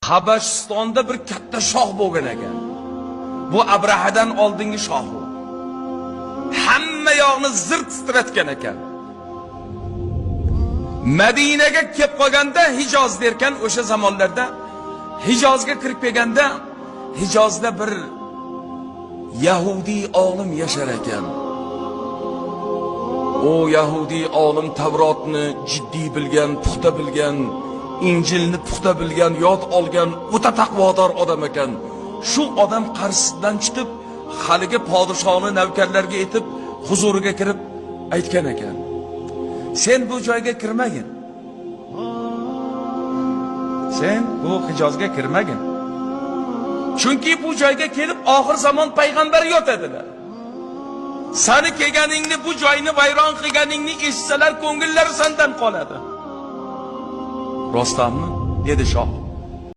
Qabashistonda bir katta shoh bo'lgan ekan. Bu Abrahadan oldingi shoh. Hamma yoqni zir titratgan ekan. Madinaga kelib qolganda Hijoz derkan, o'sha zamonlarda Hijozga kirib kelganda Hijozda bir Yahudi olim yashar ekan. O Yahudi olim Tavrotni jiddiy bilgan, puxta bilgan, Injilni puxta bilgan, yod olgan, o'ta taqvodor odam ekan. Shu odam qarshisidan chiqib, haligi podshohning navkarlarga aytib, huzuriga kirib aytgan ekan. Sen bu joyga kirmagin. Sen bu Hijozga kirmagin. Chunki bu joyga kelib oxir zamon payg'ambari yotadilar. Seni kelganingni, bu joyni vayron qilganingni eshitsalar, ko'ngillari sendan qoladi. Rostami? Dedi shoh.